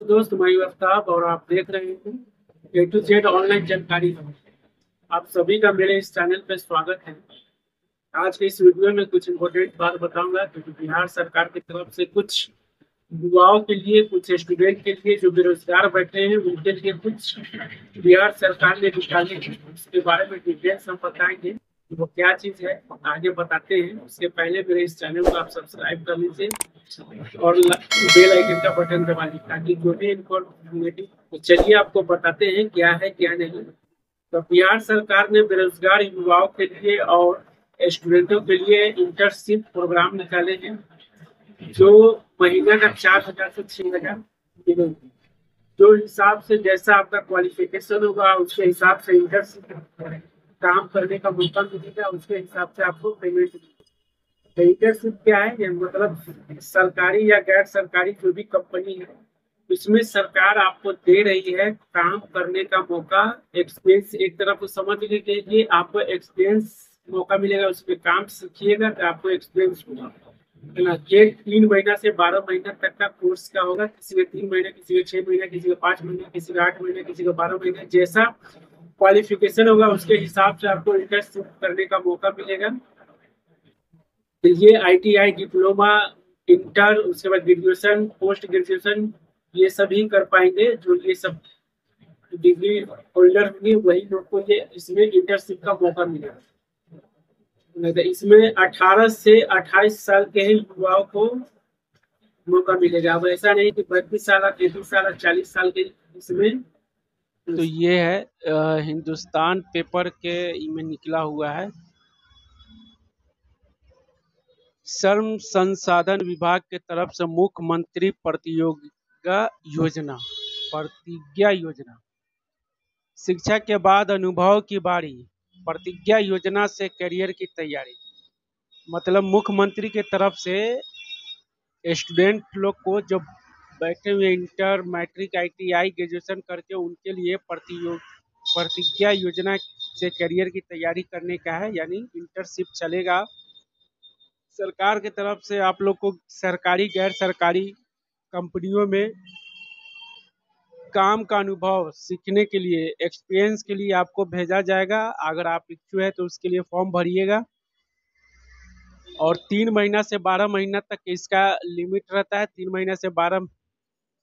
दोस्त मैं आफ्ताब और आप देख रहे हैं A to Z ऑनलाइन जानकारी। आप सभी का मेरे इस चैनल पे स्वागत है। आज के इस वीडियो में कुछ इम्पोर्टेंट बात बताऊंगा क्योंकि बिहार सरकार की तरफ से कुछ युवाओं के लिए, कुछ स्टूडेंट के लिए जो बेरोजगार बैठे हैं उनके लिए कुछ बिहार सरकार ने निकाले हैं। उसके बारे में डिटेल्स हम बताएंगे कि वो क्या चीज है, आगे बताते हैं। उसके पहले मेरे इस चैनल को आप सब्सक्राइब कर लीजिए और बेल आइकन का बटन दबा लीजिए ताकि जो भी इन्फॉर्मेटिव। तो चलिए आपको बताते हैं क्या है क्या नहीं। तो बिहार सरकार ने बेरोजगार युवाओं के लिए और स्टूडेंटों के लिए इंटर्नशिप प्रोग्राम निकाले हैं जो महीने का 4,000 से 6,000 मिलेंगे। जो हिसाब से जैसा आपका क्वालिफिकेशन होगा उसके हिसाब से इंटर्नशिप काम करने का मौका मिलेगा, उसके हिसाब से आपको पेमेंट मिलेगा। इंटर्नशिप क्या है? ये मतलब सरकारी या गैर सरकारी जो भी कंपनी है उसमें सरकार आपको दे रही है काम करने का मौका। एक्सपीरियंस एक तरफ समझ लीजिए, आपको एक्सपीरियंस मौका मिलेगा, उसमें काम सीखिएगा तो आपको एक्सपीरियंस होगा, है ना। ये 3 महीना से 12 महीना तक का कोर्स का होगा। किसी का 3 महीना, किसी का 6 महीना, किसी का 5 महीना, किसी का 8 महीना, किसी का 12 महीना। जैसा क्वालिफिकेशन होगा उसके हिसाब से आपको इंटर्नशिप करने का मौका मिलेगा। तो ये ITI, डिप्लोमा, इंटर, उसके बाद ग्रेजुएशन, पोस्ट ग्रेजुएशन, ये सभी कर पाएंगे। जो ये सब डिग्री होल्डर होंगे वही लोग को ये इसमें इंटर्नशिप का मौका मिलेगा। तो इसमें 18 से 28 साल के ही युवाओं को मौका मिलेगा। अब ऐसा नहीं कि 32 साल, 33 साल, 40 साल के इसमें। तो ये है हिंदुस्तान पेपर के में निकला हुआ है। श्रम संसाधन विभाग के तरफ से मुख्यमंत्री प्रतिज्ञा योजना, शिक्षा के बाद अनुभव की बारी, प्रतिज्ञा योजना से करियर की तैयारी। मतलब मुख्यमंत्री के तरफ से स्टूडेंट लोग को जो बैठे हुए इंटर, मैट्रिक, ITI, ग्रेजुएशन करके उनके लिए प्रतिज्ञा योजना से करियर की तैयारी करने का है। यानी इंटर्नशिप चलेगा सरकार की तरफ से। आप लोग को सरकारी गैर सरकारी कंपनियों में काम का अनुभव सीखने के लिए, एक्सपीरियंस के लिए आपको भेजा जाएगा। अगर आप इच्छुक है तो उसके लिए फॉर्म भरिएगा। और 3 महीना से 12 महीना तक इसका लिमिट रहता है। 3 महीना से 12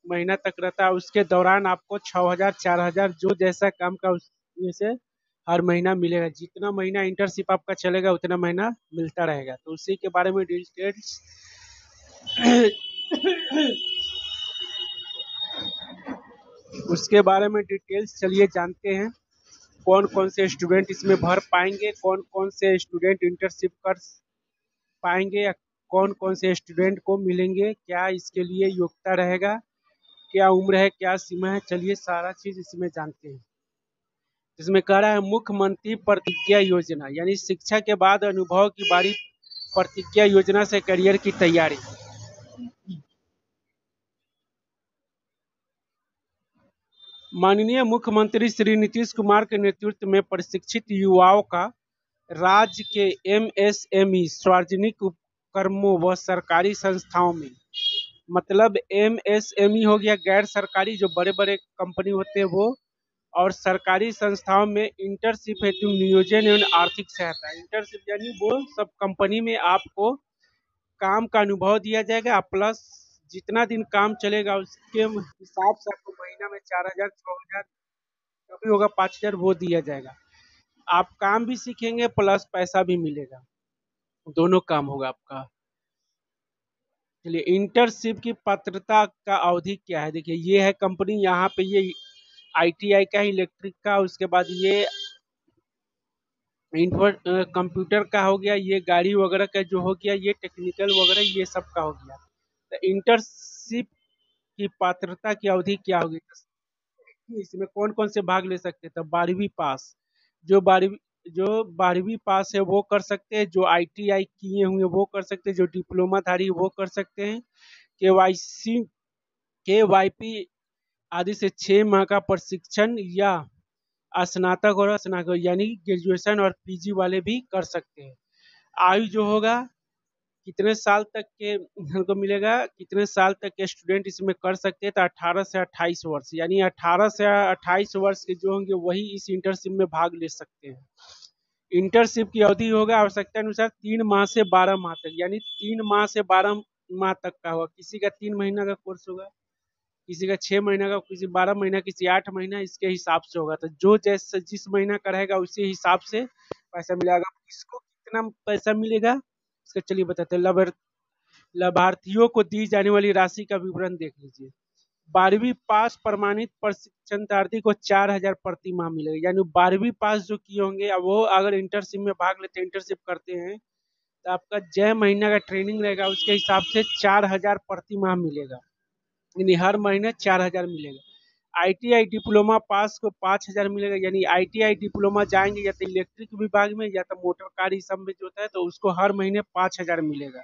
महीना तक रहता है। उसके दौरान आपको 6,000, 4,000 जो जैसा काम का उसमें से हर महीना मिलेगा। जितना महीना इंटर्नशिप आपका चलेगा उतना महीना मिलता रहेगा। तो उसी के बारे में डिटेल्स उसके बारे में डिटेल्स चलिए जानते हैं। कौन कौन से स्टूडेंट इसमें भर पाएंगे, कौन कौन से स्टूडेंट इंटर्नशिप कर पाएंगे, या कौन कौन से स्टूडेंट को मिलेंगे, क्या इसके लिए योग्यता रहेगा, क्या उम्र है, क्या सीमा है। चलिए सारा चीज इसमें जानते हैं। इसमें कह रहा है मुख्यमंत्री प्रतिज्ञा योजना, यानी शिक्षा के बाद अनुभव की बारी, प्रतिज्ञा योजना से करियर की तैयारी। माननीय मुख्यमंत्री श्री नीतीश कुमार के नेतृत्व में प्रशिक्षित युवाओं का राज्य के MSME, सार्वजनिक उपक्रमों व सरकारी संस्थाओं में, मतलब MSME हो गया गैर सरकारी, जो बड़े बड़े कंपनी होते हैं वो, और सरकारी संस्थाओं में इंटर्नशिप हेतु नियोजन एवं आर्थिक सहायता। इंटर्नशिप यानी वो सब कंपनी में आपको काम का अनुभव दिया जाएगा, प्लस जितना दिन काम चलेगा उसके हिसाब से आपको महीना में 4,000, 6,000, कभी होगा 5,000, वो दिया जाएगा। आप काम भी सीखेंगे प्लस पैसा भी मिलेगा, दोनों काम होगा आपका। चलिए इंटर्नशिप की पात्रता का अवधि क्या है। देखिए ये है कंपनी, यहाँ पे ये ITI का, इलेक्ट्रिक का, उसके बाद ये कंप्यूटर का हो गया, ये गाड़ी वगैरह का जो हो गया, ये टेक्निकल वगैरह ये सब का हो गया। तो इंटर्नशिप की पात्रता की अवधि क्या होगी, इसमें कौन कौन से भाग ले सकते हैं। तो 12वीं पास, जो 12वीं पास है वो कर सकते हैं, जो ITI किए हुए वो कर सकते हैं, जो डिप्लोमा धारी वो कर सकते हैं। KYP आदि से 6 माह का प्रशिक्षण, या स्नातक और स्नातक यानी ग्रेजुएशन और PG वाले भी कर सकते हैं। आयु जो होगा कितने साल तक के हमको मिलेगा, कितने साल तक के स्टूडेंट इसमें कर सकते हैं, तो 18 से 28 वर्ष, यानी 18 से 28 वर्ष के जो होंगे वही इस इंटर्नशिप में भाग ले सकते हैं। इंटर्नशिप की अवधि होगा आवश्यकता अनुसार 3 माह से 12 माह तक, यानी 3 माह से 12 माह तक का होगा। किसी का 3 महीना का कोर्स होगा, किसी का 6 महीना का, किसी 12 महीना, किसी 8 महीना, इसके हिसाब से होगा। तो जो जैसे जिस महीना का रहेगा उसी हिसाब से पैसा मिलेगा। किसको कितना पैसा मिलेगा इसका चलिए बताते हैं। लाभार्थियों को दी जाने वाली राशि का विवरण देख लीजिए। 12वीं पास प्रमाणित प्रशिक्षणार्थी को 4,000 प्रति माह मिलेगा, यानी 12वीं पास जो किए होंगे, अब वो अगर इंटर्नशिप में भाग लेते हैं, इंटर्नशिप करते हैं, तो आपका 6 महीना का ट्रेनिंग रहेगा, उसके हिसाब से 4,000 प्रति माह मिलेगा, यानी हर महीने 4,000 मिलेगा। आईटीआई डिप्लोमा पास को 5,000 मिलेगा, यानी आईटीआई डिप्लोमा जाएंगे या तो इलेक्ट्रिक विभाग में या तो मोटर कार इस सब में जो होता है, तो उसको हर महीने 5,000 मिलेगा।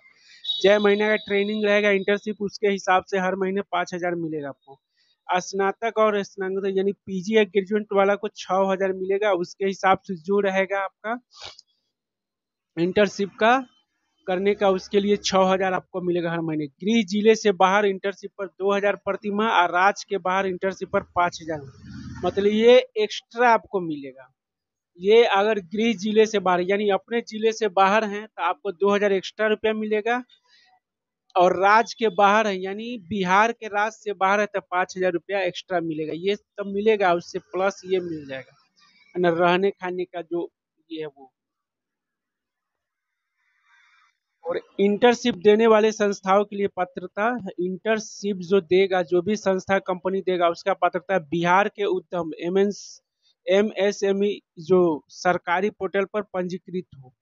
6 महीने का ट्रेनिंग रहेगा इंटर्नशिप, उसके हिसाब से हर महीने 5,000 मिलेगा आपको। स्नातक और स्नातक यानी पीजी या ग्रेजुएट वाला को 6,000 मिलेगा, उसके हिसाब से जो रहेगा आपका इंटर्नशिप का करने का, उसके लिए 6,000 आपको मिलेगा हर महीने। गृह जिले से बाहर इंटर्नशिप पर 2,000 प्रति माह और राज्य के बाहर इंटर्नशिप पर 5,000, मतलब ये एक्स्ट्रा आपको मिलेगा। ये अगर गृह जिले से बाहर यानी अपने जिले से बाहर हैं तो आपको 2,000 एक्स्ट्रा रुपया मिलेगा, और राज्य के बाहर है यानी बिहार के राज्य से बाहर है तो 5,000 रुपया एक्स्ट्रा मिलेगा। ये सब मिलेगा, उससे प्लस ये मिल जाएगा ना, रहने खाने का जो ये है वो। और इंटर्नशिप देने वाले संस्थाओं के लिए पात्रता, इंटर्नशिप जो देगा, जो भी संस्था कंपनी देगा, उसका पात्रता बिहार के उद्यम एमएसएमई जो सरकारी पोर्टल पर पंजीकृत हो।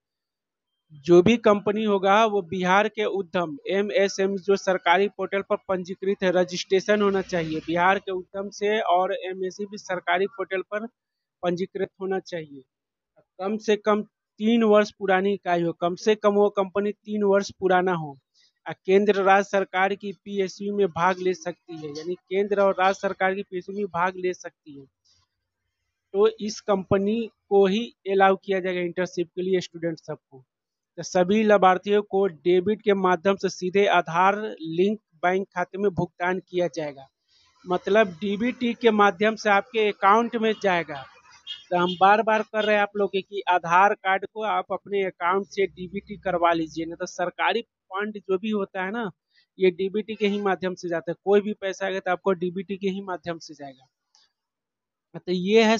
जो भी कंपनी होगा वो बिहार के उद्यम एमएसएमई जो सरकारी पोर्टल पर पंजीकृत है, रजिस्ट्रेशन होना चाहिए बिहार के उद्यम से, और एमएसएमई भी सरकारी पोर्टल पर पंजीकृत होना चाहिए। कम से कम 3 वर्ष पुरानी इकाई हो, कम से कम वो कंपनी 3 वर्ष पुराना हो। केंद्र राज्य सरकार की पीएसयू में भाग ले सकती है, यानी केंद्र और राज्य सरकार की पीएसयू में भाग ले सकती है, तो इस कंपनी को ही अलाउ किया जाएगा इंटर्नशिप के लिए स्टूडेंट सबको। तो सभी लाभार्थियों को डेबिट के माध्यम से सीधे आधार लिंक बैंक खाते में भुगतान किया जाएगा, मतलब डीबीटी के माध्यम से आपके अकाउंट में जाएगा। तो हम बार बार कर रहे हैं आप लोग कि आधार कार्ड को आप अपने अकाउंट से डीबीटी करवा लीजिए, नहीं तो सरकारी फंड जो भी होता है ना, ये डीबीटी के ही माध्यम से जाता है। कोई भी पैसा आएगा तो आपको डीबीटी के ही माध्यम से जाएगा। तो ये है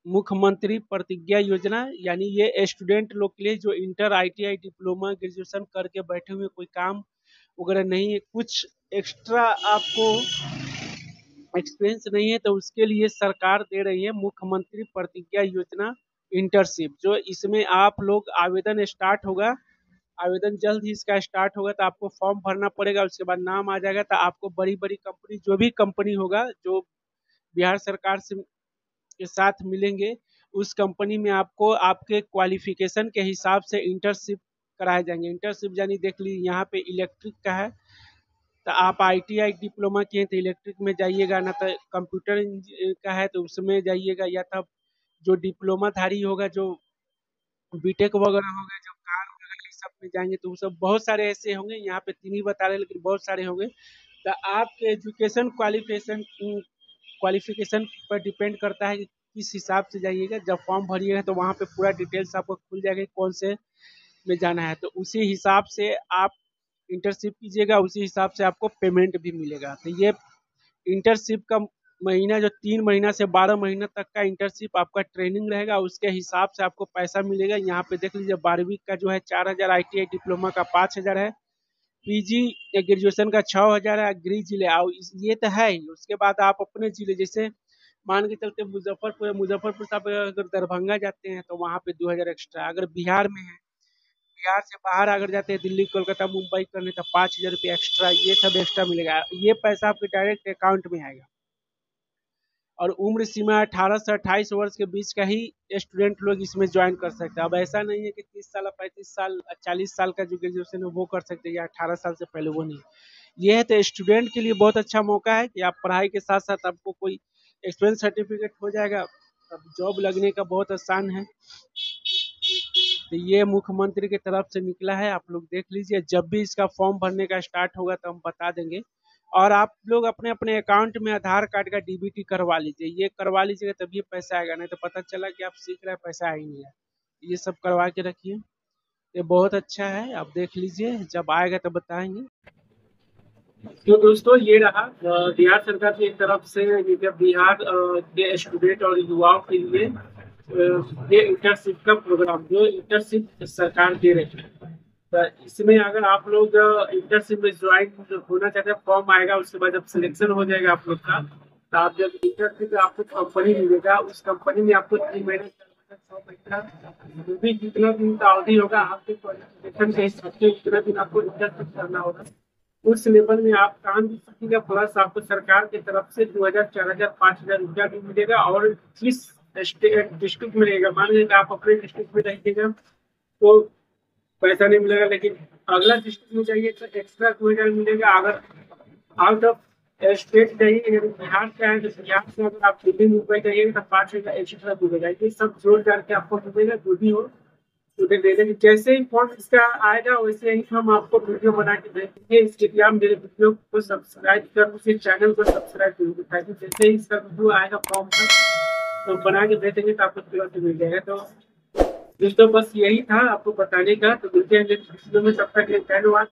मुख्यमंत्री प्रतिज्ञा योजना, यानी ये स्टूडेंट लोग के लिए जो इंटर आईटीआई डिप्लोमा ग्रेजुएशन करके बैठे हुए, कोई काम वगैरह नहीं है, कुछ एक्स्ट्रा आपको एक्सपीरियंस नहीं है, तो उसके लिए सरकार दे रही है मुख्यमंत्री प्रतिज्ञा योजना इंटर्नशिप। जो इसमें आप लोग आवेदन स्टार्ट होगा, आवेदन जल्द ही इसका स्टार्ट होगा, तो आपको फॉर्म भरना पड़ेगा, उसके बाद नाम आ जाएगा, तो आपको बड़ी बड़ी कंपनी, जो भी कंपनी होगा जो बिहार सरकार से के साथ मिलेंगे, उस कंपनी में आपको आपके क्वालिफिकेशन के हिसाब से इंटर्नशिप कराए जाएंगे। इंटर्नशिप यानी देख लीजिए यहाँ पे इलेक्ट्रिक का है, तो आप आईटीआई डिप्लोमा किए तो इलेक्ट्रिक में जाइएगा, ना तो कंप्यूटर का है तो उसमें जाइएगा, या तब जो डिप्लोमा धारी होगा, जो बीटेक वगैरह होगा, जो कार वगैरह सब में जाएंगे, तो सब बहुत सारे ऐसे होंगे। यहाँ पे 3 ही बता रहे लेकिन बहुत सारे होंगे। तो आपके एजुकेशन क्वालिफिकेशन पर डिपेंड करता है कि किस हिसाब से जाइएगा। जब फॉर्म भरिएगा तो वहाँ पे पूरा डिटेल्स आपको खुल जाएगा कौन से में जाना है, तो उसी हिसाब से आप इंटर्नशिप कीजिएगा, उसी हिसाब से आपको पेमेंट भी मिलेगा। तो ये इंटर्नशिप का महीना जो 3 महीना से 12 महीना तक का इंटर्नशिप आपका ट्रेनिंग रहेगा, उसके हिसाब से आपको पैसा मिलेगा। यहाँ पे देख लीजिए 12वीं का जो है 4,000, आईटीआई डिप्लोमा का 5,000 है, पीजी या ग्रेजुएशन का 6,000 है, गृह जिले आओ ये तो है ही। उसके बाद आप अपने जिले, जैसे मान के चलते मुजफ्फरपुर से आप अगर दरभंगा जाते हैं तो वहाँ पे 2,000 एक्स्ट्रा। अगर बिहार में है, बिहार से बाहर अगर जाते हैं दिल्ली कोलकाता मुंबई करने, तो 5,000 रुपये एक्स्ट्रा, ये सब एक्स्ट्रा मिलेगा। ये पैसा आपके डायरेक्ट अकाउंट में आएगा। और उम्र सीमा 18 से 28 वर्ष के बीच का ही स्टूडेंट लोग इसमें ज्वाइन कर सकते हैं। अब ऐसा नहीं है कि 30 साल 35 साल 40 साल का जो ग्रेजुएशन है वो कर सकते हैं, या 18 साल से पहले, वो नहीं। ये है तो स्टूडेंट के लिए बहुत अच्छा मौका है कि आप पढ़ाई के साथ साथ आपको कोई एक्सपीरियंस सर्टिफिकेट हो जाएगा, अब जॉब लगने का बहुत आसान है। तो ये मुख्यमंत्री की तरफ से निकला है, आप लोग देख लीजिए। जब भी इसका फॉर्म भरने का स्टार्ट होगा तो हम बता देंगे। और आप लोग अपने अपने अकाउंट में आधार कार्ड का डीबीटी करवा लीजिए, ये करवा लीजिएगा तभी पैसा आएगा, नहीं तो पता चला कि आप सीख रहे हैं पैसा आ ही नहीं है। ये सब करवा के रखिए, ये बहुत अच्छा है, आप देख लीजिए, जब आएगा तो बताएंगे। तो दोस्तों ये रहा बिहार सरकार की तरफ से ये बिहार के स्टूडेंट और युवाओं के लिए ये इंटर्नशिप का प्रोग्राम जो इंटर्नशिप सरकार दे रही है। तो इसमें अगर आप लोग इंटर्नशिप में ज्वाइन होना चाहते हैं, फॉर्म आएगा, उसके बाद जब सिलेक्शन हो जाएगा आप लोग का, तो आप जब इंटर्नशिप में आपको कंपनी मिलेगा, उस कंपनी में आपको 3 महीने 6 महीना जो भी जितना दिन का अवधि होगा आपके क्वालिफिकेशन के हिसाब से उतना दिन आपको इंटर्नशिप करना होगा। उस लेवल में आप काम भी सीखिएगा, प्लस आपको सरकार की तरफ से 2000 4000 5000 रुपया भी मिलेगा। और जिस डिस्ट्रिक्ट में रहेगा, मान लीजिए आप अपने डिस्ट्रिक्ट में रहिएगा तो पैसा नहीं मिलेगा, लेकिन अगला डिस्ट्रिक्ट में जाइए तो एक्स्ट्रा 2000 मिलेगा। अगर आउट ऑफ स्टेट चाहिए, बिहार से आए तो बिहार से अगर आप दिल्ली मुंबई जाइएगा तो 5000 एक्स्ट्रा मिलेगा। ये सब जोड़ करके आपको मिलेगा, जो भी हो उन्हें दे देंगे। जैसे ही फॉर्म इसका आएगा वैसे ही हम आपको वीडियो बना के भेजेंगे। इसके लिए आप मेरे वीडियो को सब्सक्राइब कर, उसी चैनल को सब्सक्राइब जरूर ताकि जैसे ही इसका वीडियो आएगा फॉर्म का तो बना के भेजेंगे तो आपको तुरंत मिल जाएगा। तो दोस्तों बस यही था आपको बताने का। तो मिलते हैं नेक्स्ट वीडियो में, तब तक धन्यवाद।